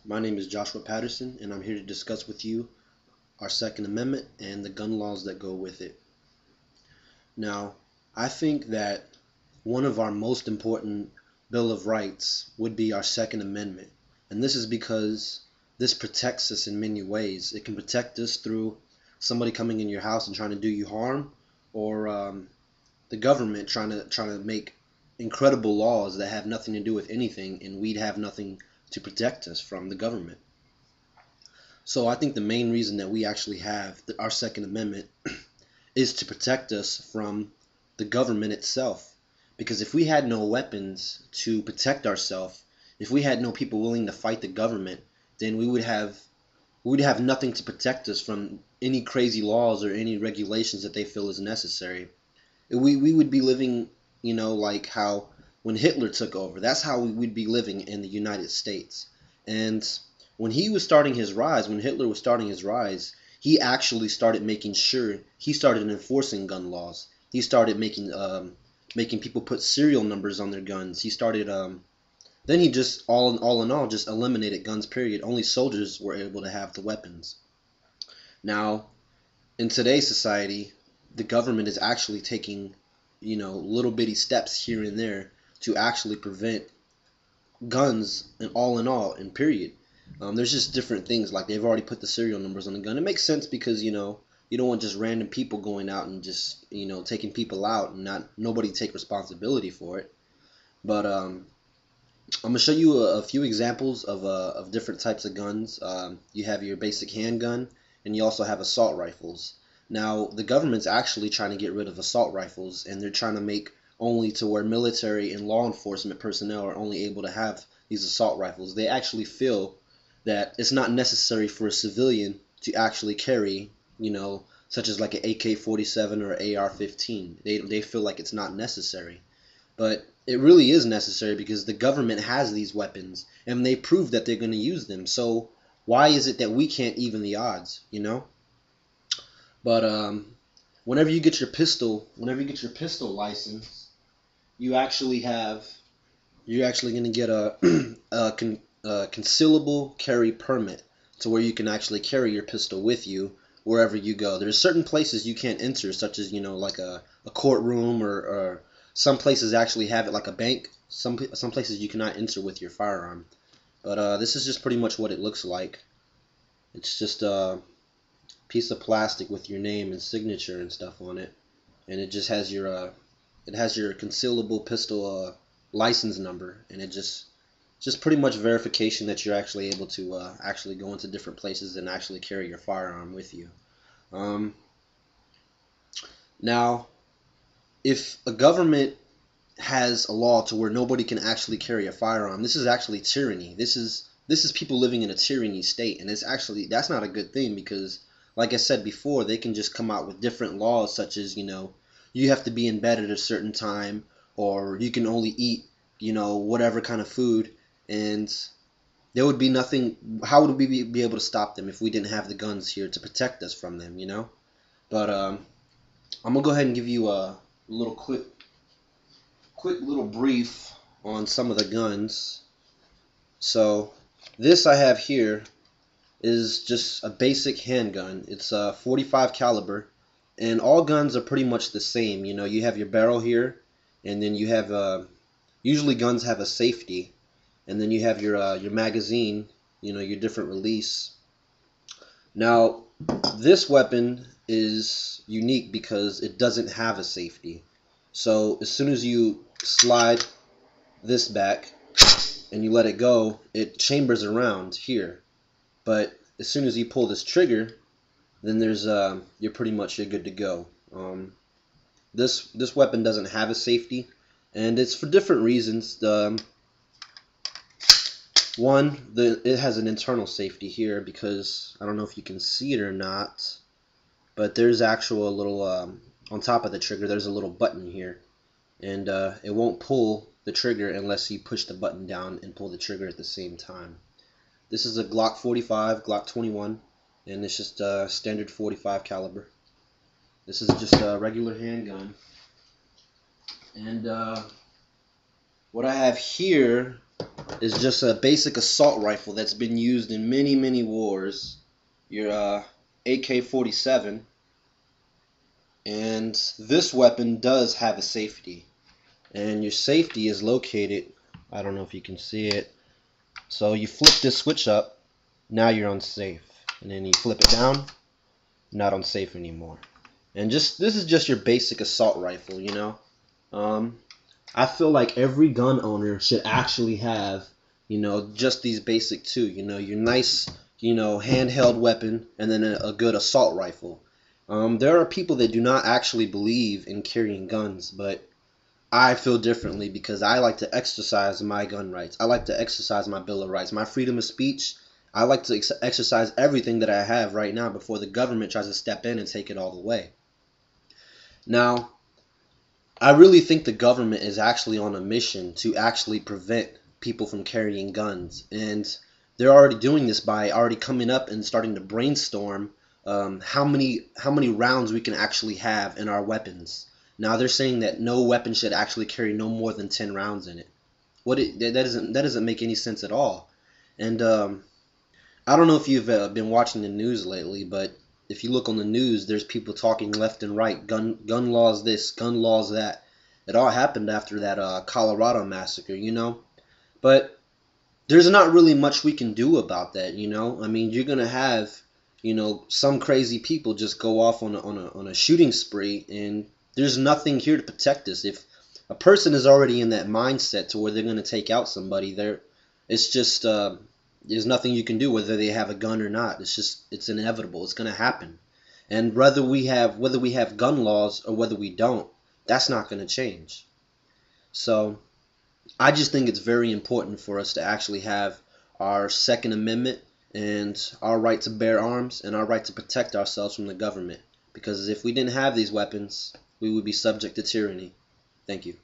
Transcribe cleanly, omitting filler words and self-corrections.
My name is Joshua Patterson, and I'm here to discuss with you our Second Amendment and the gun laws that go with it. Now, I think that one of our most important Bill of Rights would be our Second Amendment. And this is because this protects us in many ways. It can protect us through somebody coming in your house and trying to do you harm, or the government trying to make incredible laws that have nothing to do with anything, and we'd have nothing to protect us from the government. So I think the main reason that we actually have our Second Amendment is to protect us from the government itself. Because if we had no weapons to protect ourselves, if we had no people willing to fight the government, then we would have nothing to protect us from any crazy laws or any regulations that they feel is necessary. We would be living, like how when Hitler took over. That's how we would be living in the United States. And when Hitler was starting his rise, he actually started making sure he started enforcing gun laws. He started making people put serial numbers on their guns. He started then he just all in all just eliminated guns. Period. Only soldiers were able to have the weapons. Now, in today's society, the government is actually taking, little bitty steps here and there to actually prevent guns and all in all and period. There's just different things, like they've already put the serial numbers on the gun. It makes sense because you don't want just random people going out and just taking people out and not nobody take responsibility for it. But I'm gonna show you a few examples of different types of guns. You have your basic handgun, and you also have assault rifles. Now, the government's actually trying to get rid of assault rifles, and they're trying to make only to where military and law enforcement personnel are only able to have these assault rifles. They actually feel that it's not necessary for a civilian to actually carry, such as like an AK-47 or AR-15. They feel like it's not necessary. But it really is necessary because the government has these weapons and they prove that they're going to use them. So why is it that we can't even the odds? But whenever you get your pistol license, you actually have you're actually going to get a concealable carry permit to where you can actually carry your pistol with you wherever you go. There's certain places you can't enter, such as like a courtroom, or some places actually have it like a bank. Some places you cannot enter with your firearm. But this is just pretty much what it looks like. It's just a piece of plastic with your name and signature and stuff on it, and it just has your concealable pistol license number, and it just pretty much verification that you're actually able to actually go into different places and actually carry your firearm with you. Um, Now, if a government has a law to where nobody can actually carry a firearm, this is actually tyranny. This is people living in a tyranny state, and that's not a good thing because, like I said before, they can just come out with different laws, such as you have to be in bed at a certain time, or you can only eat whatever kind of food, and there would be nothing. How would we be able to stop them if we didn't have the guns here to protect us from them? But I'm gonna go ahead and give you a little quick little brief on some of the guns. So this I have here is just a basic handgun. It's a 45 caliber, and all guns are pretty much the same. You have your barrel here, and then you have usually guns have a safety, and then you have your magazine, your different release. Now, this weapon is unique because it doesn't have a safety. So as soon as you slide this back and you let it go, it chambers around here. But as soon as you pull this trigger, then you're good to go. This weapon doesn't have a safety, and it's for different reasons. It has an internal safety here because I don't know if you can see it or not, but there's actual little on top of the trigger. There's a little button here, and it won't pull the trigger unless you push the button down and pull the trigger at the same time. This is a Glock 45, Glock 21, and it's just a standard 45 caliber. This is just a regular handgun. And what I have here is just a basic assault rifle that's been used in many, many wars. Your AK-47. And this weapon does have a safety. And your safety is located, I don't know if you can see it. So you flip this switch up, now you're unsafe. And then you flip it down, not unsafe anymore. And this is just your basic assault rifle, you know. I feel like every gun owner should actually have, you know, just these basic two, you know, your nice, you know, handheld weapon and then a good assault rifle. There are people that do not actually believe in carrying guns, but I feel differently because I like to exercise my gun rights. I like to exercise my Bill of Rights, my freedom of speech. I like to exercise everything that I have right now before the government tries to step in and take it all away. Now, I really think the government is actually on a mission to actually prevent people from carrying guns. And they're already doing this by already coming up and starting to brainstorm how many rounds we can actually have in our weapons. Now they're saying that no weapon should actually carry no more than 10 rounds in it. That doesn't make any sense at all. And I don't know if you've been watching the news lately, but if you look on the news, there's people talking left and right, gun laws this, gun laws that. It all happened after that Colorado massacre, you know. But there's not really much we can do about that, you know. I mean, you're gonna have, you know, some crazy people just go off on a shooting spree, and there's nothing here to protect us. If a person is already in that mindset to where they're gonna take out somebody, it's just there's nothing you can do whether they have a gun or not. It's inevitable. It's gonna happen. And whether we have gun laws or whether we don't, that's not gonna change. So I just think it's very important for us to actually have our Second Amendment and our right to bear arms and our right to protect ourselves from the government. Because if we didn't have these weapons, we would be subject to tyranny. Thank you.